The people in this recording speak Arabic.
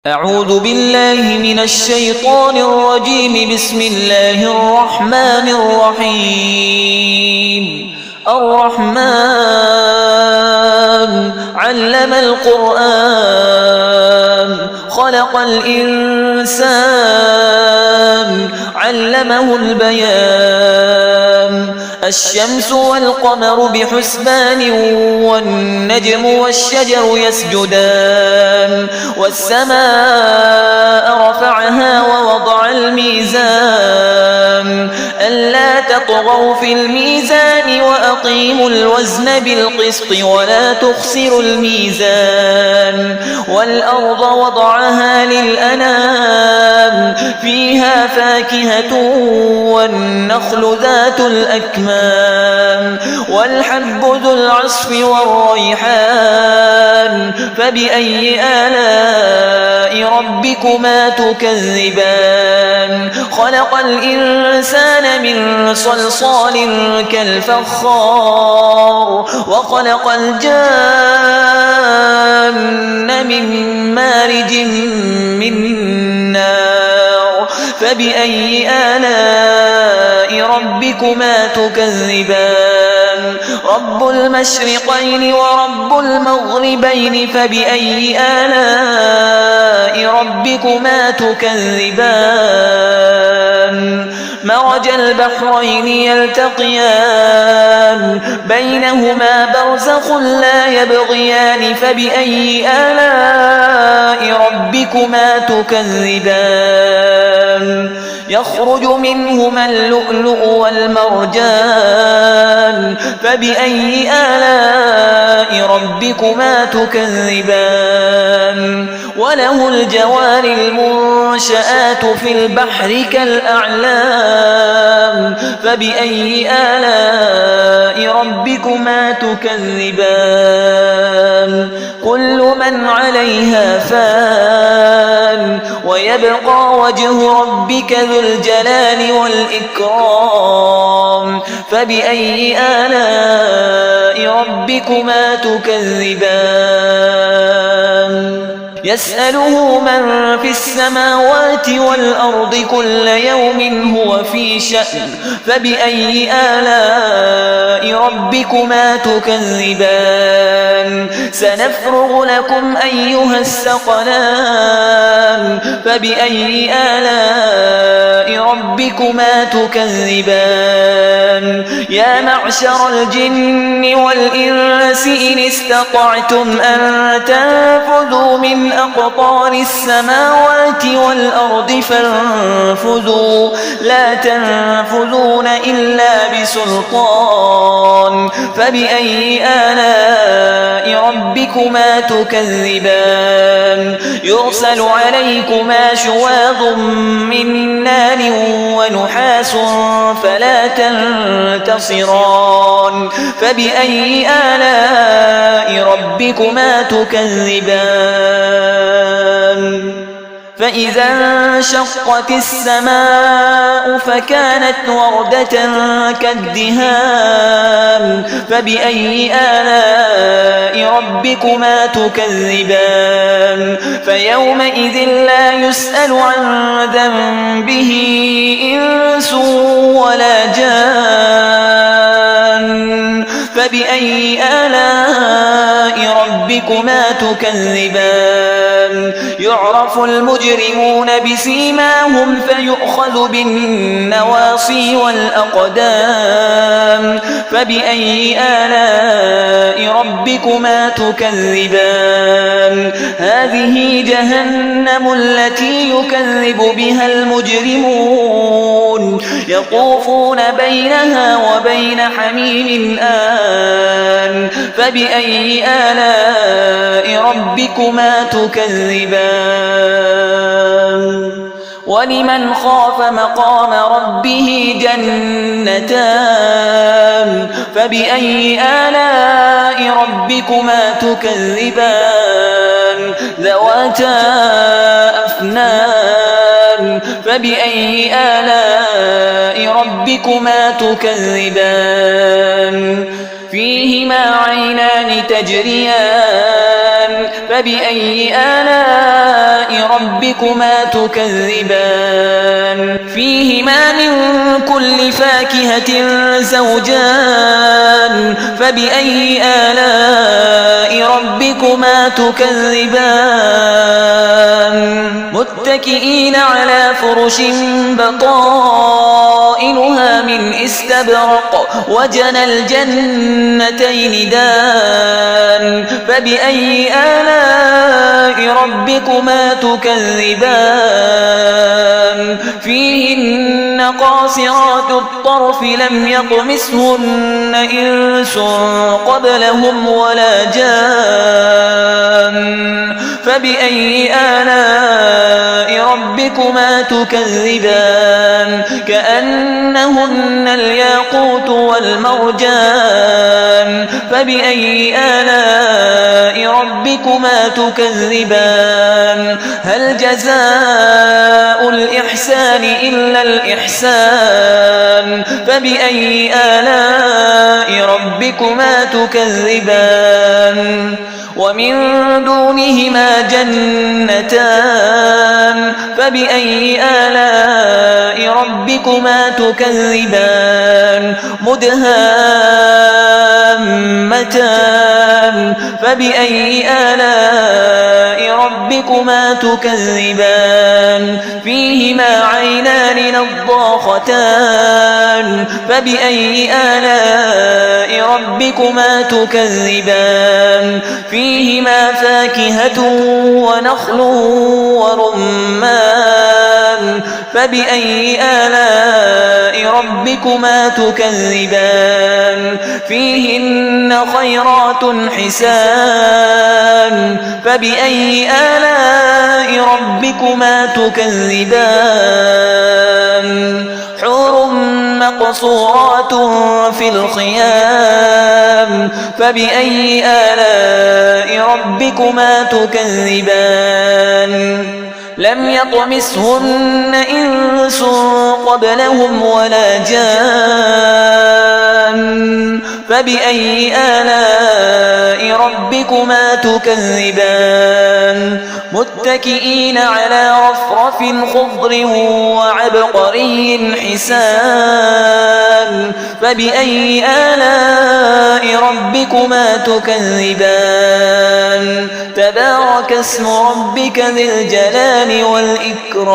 أعوذ بالله من الشيطان الرجيم. بسم الله الرحمن الرحيم. الرحمن علم القرآن خلق الإنسان علمه البيان. الشمس والقمر بحسبان والنجم والشجر يسجدان. والسماء رفعها ووضع الميزان ألا تطغوا في الميزان وأقيموا الوزن بالقسط ولا تخسروا الميزان. والأرض وضعها للأنام فيها فاكهة والنخل ذات الأكمام والحب ذو العصف والريحان. فبأي آلاء ربكما تكذبان؟ خلق الإنسان من صلصال كالفخار وخلق الجان من مارج من نار. فبأي آلاء ربكما تكذبان؟ رب المشرقين ورب المغربين. فبأي آلاء ربكما تكذبان؟ مرج البحرين يلتقيان بينهما برزخ لا يبغيان. فبأي آلاء ربكما تكذبان؟ يخرج منهما اللؤلؤ والمرجان. فبأي آلاء ربكما تكذبان؟ وله الجوار المنشآت في البحر كالأعلام. فبأي آلاء ربكما تكذبان؟ كل من عليها فان ويبقى وجه ربك ذو الجلال والإكرام. فبأي آلاء ربكما تكذبان؟ يسأله من في السماوات والأرض كل يوم هو في شأن. فبأي آلاء ربكما تكذبان؟ سنفرغ لكم أيها الثقلان. فبأي آلاء ربكما تكذبان؟ يا معشر الجن والإنس إن استطعتم أن تنفذوا من أقطار السماوات والأرض فانفذوا لا تنفذون إلا بسلطان. فبأي آلاء ربكما تكذبان؟ يرسل عليكما شواظ من نار ونحاس فلا تنتصران. فبأي آلاء ربكما تكذبان؟ فإذا انشقت السماء فكانت وردة كالدهان. فبأي آلاء ربكما تكذبان؟ فيومئذ لا يسأل عن ذنبه إنس ولا جان. فبأي آلاء ربكما تكذبان؟ يعرف المجرمون بسيماهم فيؤخذ بالنواصي والأقدام. فبأي آلاء ربكما تكذبان؟ هذه جهنم التي يكذب بها المجرمون يطوفون بينها وبين حميم آن. فبأي آلاء ربكما تكذبان؟ ولمن خاف مقام ربه جنتان. فبأي آلاء ربكما تكذبان؟ ذواتا أفنان. فبأي آلاء ربكما تكذبان؟ فيهما عينان تجريان. فبأي آلاء ربكما تكذبان فيهما من كل فاكهة زوجان فبأي آلاء ربكما تكذبان متكئين على فرش بطائنها من استبرق وجنى الجنتين دان فبأي آلاء ربكما تكذبان فيهن قاصرات الطرف لم يطمثهن إنس قبلهم ولا جان فبأي آلاء ربكما تكذبان كأنهن الياقوت والمرجان فبأي آلاء ربكما تكذبان هل جزاء الإحسان إلا الإحسان فبأي آلاء ربكما تكذبان ومن دونهما جنتان فبأي آلاء ربكما تكذبان مدهامتان فبأي آلاء ربكما تكذبان فيهما عينان نضاختان فبأي آلاء ربكما تكذبان فيهما فاكهة ونخل ورمان فبأي آلاء ربكما تكذبان فيهن خيرات حسان فبأي آلاء ربكما تكذبان حور مقصورات في الخيام فبأي آلاء ربكما تكذبان لم يطمثهن إنس قبلهم ولا جان فبأي آلاء ربكما تكذبان متكئين على رفرف خضر وعبقري حسان فبأي آلاء ربكما تكذبان تبارك اسم ربك ذي الجلال والإكرام